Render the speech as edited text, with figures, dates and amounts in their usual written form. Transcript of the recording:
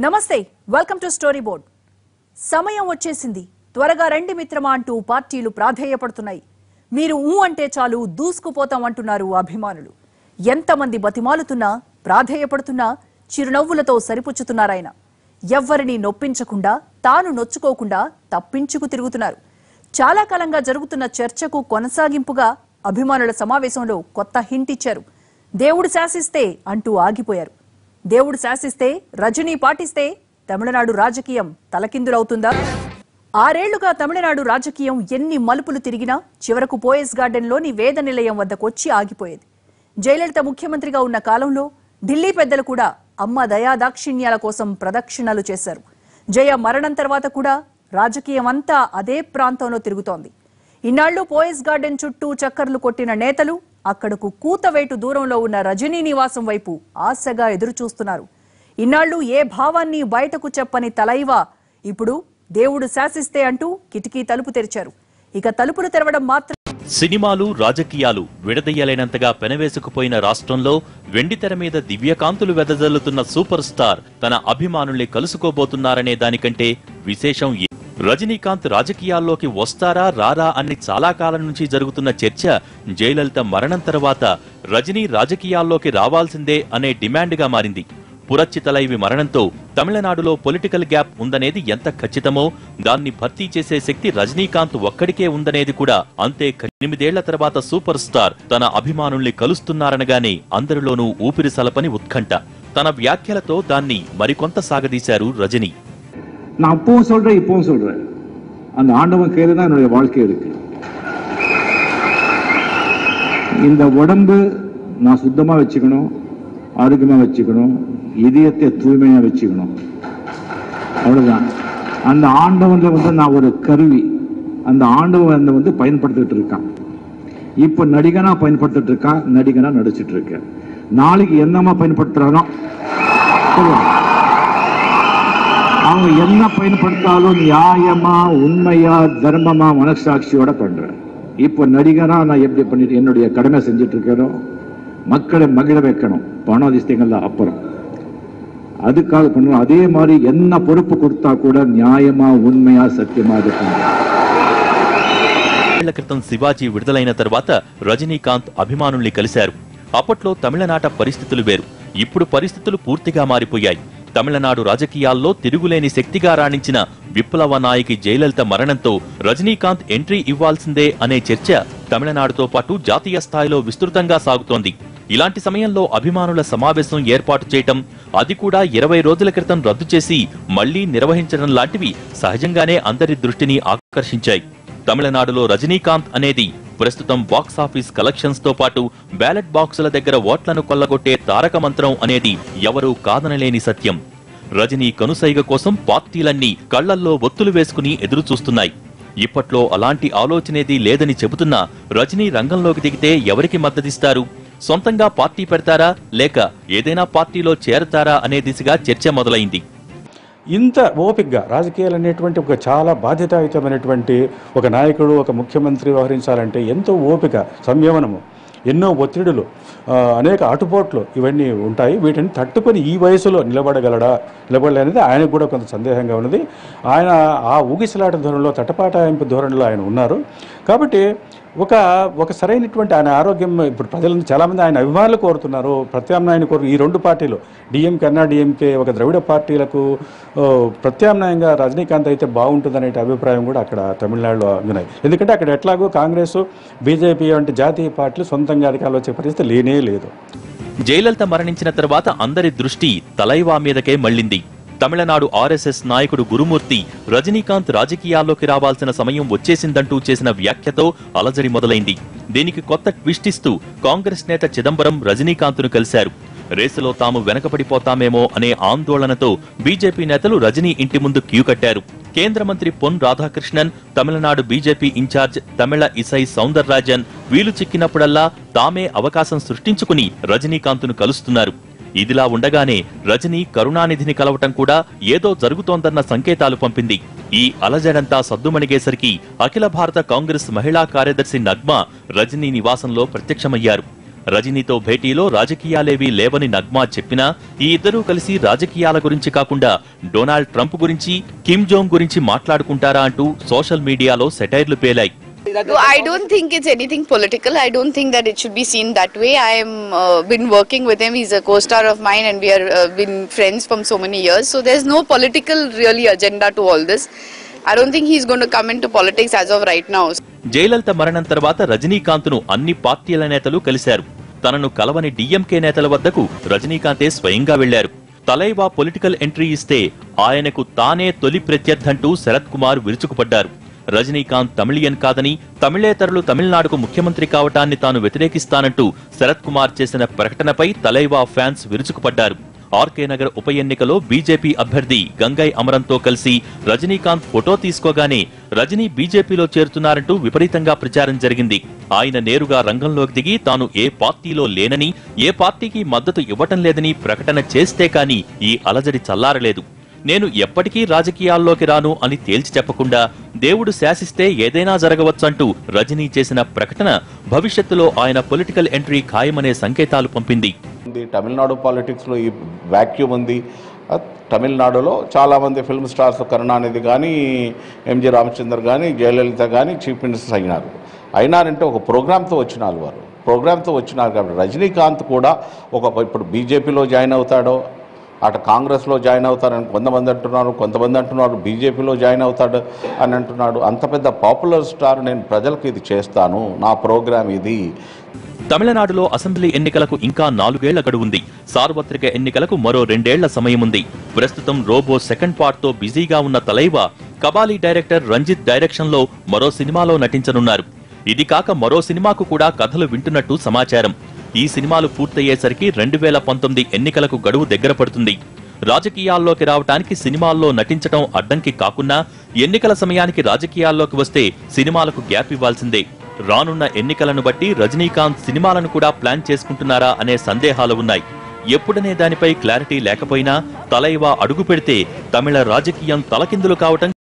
నమస్తే, welcome to story board. సమయం వచ్చేసింది, త్వరగా రండి మిత్రమా అంటూ పార్టీలు ప్రాధేయపడుతున్నాయి. మీరు అంటే చాలు దూసుకుపోతాం అంటున్నారు అభిమానులు. ఎంతమంది బతిమాలుతున్నా, ప్రాధేయపడుతున్నా చిరునవ్వులతో సరిపుచ్చుతున్నారాయన. ఎవ్వరిని నొప్పించకుండా, తాను నొచ్చుకోకుండా తప్పించుకు తిరుగుతున్నారు. చాలా కాలంగా జరుగుతున్న చర్చకు కొనసాగింపుగా అభిమానుల సమావేశంలో కొత్త హింట్ ఇచ్చారు. దేవుడు శాసిస్తే అంటూ ఆగిపోయారు. దేవుడు శాసిస్తే, రజనీ పాటిస్తే తమిళనాడు రాజకీయం తలకిందులవుతుందా? 6 ఏళ్లుగా తమిళనాడు రాజకీయం ఎన్ని మలుపులు తిరిగినా చివరకు పోయస్ గార్డెన్లోని వేద నిలయం వద్దకొచ్చి ఆగిపోయేది. జయలలిత ముఖ్యమంత్రిగా ఉన్న కాలంలో ఢిల్లీ పెద్దలు కూడా అమ్మ దయా దాక్షిణ్యాల కోసం ప్రదక్షిణలు చేశారు. జయ మరణం తర్వాత కూడా రాజకీయం అంతా అదే ప్రాంతంలో తిరుగుతోంది. ఇన్నాళ్లు పోయస్ గార్డెన్ చుట్టూ చక్కర్లు కొట్టిన నేతలు అక్కడకు కూతవేటు దూరంలో ఉన్న రజనీ నివాసం వైపు ఆశగా ఎదురుచూస్తున్నారు. ఇన్నాళ్లు ఏ భావాన్ని బయటకు చెప్పని తలైవా ఇప్పుడు దేవుడు శాసిస్తే అంటూ కిటికీ తలుపు తెరిచారు. ఇక తలుపులు తెరవడం మాత్రం. సినిమాలు, రాజకీయాలు విడదయ్యలేనంతగా పెనవేసుకుపోయిన రాష్ట్రంలో వెండితెర మీద దివ్యకాంతులు వెదజల్లుతున్న సూపర్ స్టార్ తన అభిమానుల్ని కలుసుకోబోతున్నారనే దానికంటే విశేషం రజనీకాంత్ రాజకీయాల్లోకి వస్తారా రారా అని చాలా కాలం నుంచి జరుగుతున్న చర్చ జయలలిత మరణం తర్వాత రజనీ రాజకీయాల్లోకి రావాల్సిందే అనే డిమాండ్గా మారింది. పురచ్చి తలైవి మరణంతో తమిళనాడులో పొలిటికల్ గ్యాప్ ఉందనేది ఎంత ఖచ్చితమో దాన్ని భర్తీ చేసే శక్తి రజనీకాంత్ ఒక్కడికే ఉందనేది కూడా అంతే. 8 ఏళ్ల తర్వాత సూపర్ స్టార్ తన అభిమానుల్ని కలుస్తున్నారనగానే అందరిలోనూ ఊపిరి సలపని ఉత్కంఠ. తన వ్యాఖ్యలతో దాన్ని మరికొంత సాగదీశారు రజనీ. நான் அப்பவும் சொல்றேன், இப்பவும் சொல்றேன், அந்த ஆண்டவன் கையில தான் என்னுடைய வாழ்க்கை இருக்கு. இந்த உடம்பு நான் சுத்தமா வச்சுக்கணும், ஆரோக்கியமா வச்சுக்கணும், இதயத்தை தூய்மையா வச்சுக்கணும், அவ்வளவுதான். அந்த ஆண்டவன்ல நான் ஒரு கருவி, அந்த ஆண்டவன் பயன்படுத்திட்டு இருக்கான். இப்ப நடிகனா பயன்படுத்திட்டு இருக்கான், நடிகனா நடிச்சிட்டு இருக்கேன். நாளைக்கு என்னமா பயன்படுத்துறானோ அவங்க என்ன பயன்படுத்தாலும் நியாயமா, உண்மையா, தர்மமா, மனசாட்சியோட பண்றேன். இப்ப நடிகனா நான் எப்படி பண்ணிட்டு என்னுடைய கடமை செஞ்சுட்டு இருக்கேனோ, மக்களை மகிழ வைக்கணும், பணாதிஷ்டங்கள்ல அப்புறம் அதுக்காக பண்ணுவோம். அதே மாதிரி என்ன பொறுப்பு கொடுத்தா கூட நியாயமா, உண்மையா, సత్యమా క్రితం శివాజీ విడుదలైన తర్వాత రజనీకాంత్ అభిమానుల్ని కలిశారు. అప్పట్లో తమిళనాట పరిస్థితులు వేరు, ఇప్పుడు పరిస్థితులు పూర్తిగా మారిపోయాయి. తమిళనాడు రాజకీయాల్లో తిరుగులేని శక్తిగా రాణించిన విప్లవ నాయకి జయలలిత మరణంతో రజనీకాంత్ ఎంట్రీ ఇవ్వాల్సిందే అనే చర్చ తమిళనాడుతో పాటు జాతీయ స్థాయిలో విస్తృతంగా సాగుతోంది. ఇలాంటి సమయంలో అభిమానుల సమావేశం ఏర్పాటు చేయటం, అది కూడా 20 రోజుల క్రితం రద్దు చేసి మళ్లీ నిర్వహించడం లాంటివి సహజంగానే అందరి దృష్టిని ఆకర్షించాయి. తమిళనాడులో రజనీకాంత్ అనేది ప్రస్తుతం బాక్సాఫీస్ కలెక్షన్స్ తో పాటు బ్యాలెట్ బాక్సుల దగ్గర ఓట్లను కొల్లగొట్టే తారక మంత్రం అనేది ఎవరూ కాదనలేని సత్యం. రజనీ కనుసైగ కోసం పార్టీలన్నీ కళ్లల్లో ఒత్తులు వేసుకుని ఎదురు చూస్తున్నాయి. ఇప్పట్లో అలాంటి ఆలోచనేది లేదని చెబుతున్నా రజనీ రంగంలోకి దిగితే ఎవరికి మద్దతిస్తారు? సొంతంగా పార్టీ పెడతారా, లేక ఏదైనా పార్టీలో చేరతారా అనే దిశగా చర్చ మొదలైంది. ఇంత ఓపికగా రాజకీయాలు అనేటువంటి ఒక చాలా బాధ్యతాయుతమైనటువంటి ఒక నాయకుడు, ఒక ముఖ్యమంత్రి వ్యవహరించాలంటే ఎంతో ఓపిక, సంయమనము, ఎన్నో ఒత్తిడులు, అనేక అటుపోట్లు ఇవన్నీ ఉంటాయి. వీటిని తట్టుకొని ఈ వయసులో నిలబడలేనిది ఆయనకు కూడా కొంత సందేహంగా ఉన్నది. ఆయన ఆ ఊగిసలాట ధోరణిలో, తటపాటాయింపు ధోరణిలో ఆయన ఉన్నారు. కాబట్టి ఒక సరైనటువంటి ఆయన ఆరోగ్యం ఇప్పుడు ప్రజలను చాలామంది ఆయన అభిమానులు కోరుతున్నారు, ప్రత్యామ్నాయాన్ని ఈ 2 పార్టీలు డిఎంకే, అన్నా డిఎంకే, ఒక ద్రవిడ పార్టీలకు ప్రత్యామ్నాయంగా రజనీకాంత్ అయితే బాగుంటుందనే అభిప్రాయం కూడా అక్కడ తమిళనాడులో ఉన్నాయి. ఎందుకంటే అక్కడ ఎట్లాగో కాంగ్రెస్, బీజేపీ వంటి జాతీయ పార్టీలు సొంతంగా అధికారంలో వచ్చే పరిస్థితి లేనే లేదు. జయలలిత మరణించిన తర్వాత అందరి దృష్టి తలైవా మీదకే మళ్లింది. తమిళనాడు ఆర్ఎస్ఎస్ నాయకుడు గురుమూర్తి రజనీకాంత్ రాజకీయాల్లోకి రావాల్సిన సమయం వచ్చేసిందంటూ చేసిన వ్యాఖ్యతో అలజడి మొదలైంది. దీనికి కొత్త ట్విస్ట్ ఇస్తూ కాంగ్రెస్ నేత చిదంబరం రజనీకాంత్ను కలిశారు. రేసులో తాము వెనకబడిపోతామేమో అనే ఆందోళనతో బీజేపీ నేతలు రజనీ ఇంటి ముందు క్యూ కట్టారు. కేంద్ర మంత్రి పొన్ రాధాకృష్ణన్, తమిళనాడు బీజేపీ ఇన్ఛార్జ్ తమిళ ఇసై సౌందరరాజన్ వీలు చిక్కినప్పుడల్లా తామే అవకాశం సృష్టించుకుని రజనీకాంత్ను కలుస్తున్నారు. ఇదిలా ఉండగానే రజనీ కరుణానిధిని కలవటం కూడా ఏదో జరుగుతోందన్న సంకేతాలు పంపింది. ఈ అలజడంతా సద్దుమణిగేసరికి అఖిల భారత కాంగ్రెస్ మహిళా కార్యదర్శి నగ్మా రజనీ నివాసంలో ప్రత్యక్షమయ్యారు. రజనీతో భేటీలో రాజకీయాలేవీ లేవని నగ్మా చెప్పినా ఈ ఇద్దరూ కలిసి రాజకీయాల గురించి కాకుండా డొనాల్డ్ ట్రంప్ గురించి, కిమ్ జోంగ్ గురించి మాట్లాడుకుంటారా అంటూ సోషల్ మీడియాలో సెటైర్లు పేలాయి. No, I don't think it's anything political. I don't think that it should be seen that way. I am been working with him. He's a co-star of mine, and we are been friends from so many years. So there's no political really agenda to all this. I don't think he's going to come into politics as of right now. Jayalalithaa మరణం తర్వాత రజనీకాంత్ను అన్ని పార్టీల నేతలు కలిశారు. తనను కలవని DMK నేతల వద్దకు రజనీకాంతే స్వయంగా వెళ్లారు. తలైవా పొలిటికల్ ఎంట్రీ ఇస్తే ఆయనకు తానే తొలి ప్రత్యర్థంటూ శరత్ కుమార్ విరుచుకుపడ్డారు. రజనీకాంత్ తమిళియన్ కాదని, తమిళేతరులు తమిళనాడుకు ముఖ్యమంత్రి కావటాన్ని తాను వ్యతిరేకిస్తానంటూ శరత్ కుమార్ చేసిన ప్రకటనపై తలైవా ఫ్యాన్స్ విరుచుకుపడ్డారు. ఆర్కే నగర్ ఉప ఎన్నికలో బీజేపీ అభ్యర్థి గంగై అమరంతో కలిసి రజనీకాంత్ ఫోటో తీసుకోగానే రజనీ బీజేపీలో చేరుతున్నారంటూ విపరీతంగా ప్రచారం జరిగింది. ఆయన నేరుగా రంగంలోకి దిగి తాను ఏ పార్టీలో లేనని, ఏ పార్టీకి మద్దతు ఇవ్వటం లేదని ప్రకటన చేస్తే కానీ ఈ అలజడి చల్లారలేదు. నేను ఎప్పటికీ రాజకీయాల్లోకి రాను అని తేల్చి చెప్పకుండా దేవుడు శాసిస్తే ఏదైనా జరగవచ్చంటూ రజనీ చేసిన ప్రకటన భవిష్యత్తులో ఆయన పొలిటికల్ ఎంట్రీ ఖాయమనే సంకేతాలు పంపింది. తమిళనాడు పాలిటిక్స్ లో ఈ వాక్యూమ్ ఉంది. తమిళనాడులో చాలామంది ఫిల్మ్ స్టార్స్ కరుణానిధి కానీ, ఎంజి రామచంద్ర కానీ, జయలలిత కానీ చీఫ్ మినిస్టర్స్ అయినారంటే ఒక ప్రోగ్రామ్తో వచ్చినారు. వారు ప్రోగ్రామ్తో వచ్చినారు కాబట్టి రజనీకాంత్ కూడా ఇప్పుడు బీజేపీలో జాయిన్ అవుతాడో, అటు కాంగ్రెస్లో జాయిన్ అవుతారని కొంతమంది అంటున్నారు బీజేపీలో జాయిన్ అవుతాడు అని అంటున్నాడు. అంత పెద్ద పాపులర్ స్టార్, నేను ప్రజలకు ఇది చేస్తాను, నా ప్రోగ్రామ్ ఇది. తమిళనాడులో అసెంబ్లీ ఎన్నికలకు ఇంకా 4 ఏళ్ల గడువుంది. సార్వత్రిక ఎన్నికలకు మరో 2 ఏళ్ల సమయముంది. ప్రస్తుతం రోబో సెకండ్ పార్ట్ తో బిజీగా ఉన్న తలైవా కబాలీ డైరెక్టర్ రంజిత్ డైరెక్షన్ లో మరో సినిమాలో నటించనున్నారు. ఇది కాక మరో సినిమాకు కూడా కథలు వింటున్నట్టు సమాచారం. ఈ సినిమాలు పూర్తయ్యేసరికి 2019 ఎన్నికలకు గడువు దగ్గర పడుతుంది. రాజకీయాల్లోకి రావటానికి సినిమాల్లో నటించడం అడ్డంకి కాకున్నా ఎన్నికల సమయానికి రాజకీయాల్లోకి వస్తే సినిమాలకు గ్యాప్ ఇవ్వాల్సిందే. రానున్న ఎన్నికలను బట్టి రజనీకాంత్ సినిమాలను కూడా ప్లాన్ చేసుకుంటున్నారా అనే సందేహాలు ఉన్నాయి. ఎప్పుడనే దానిపై క్లారిటీ లేకపోయినా తలైవా అడుగు పెడితే తమిళ రాజకీయం తలకిందులు కావటం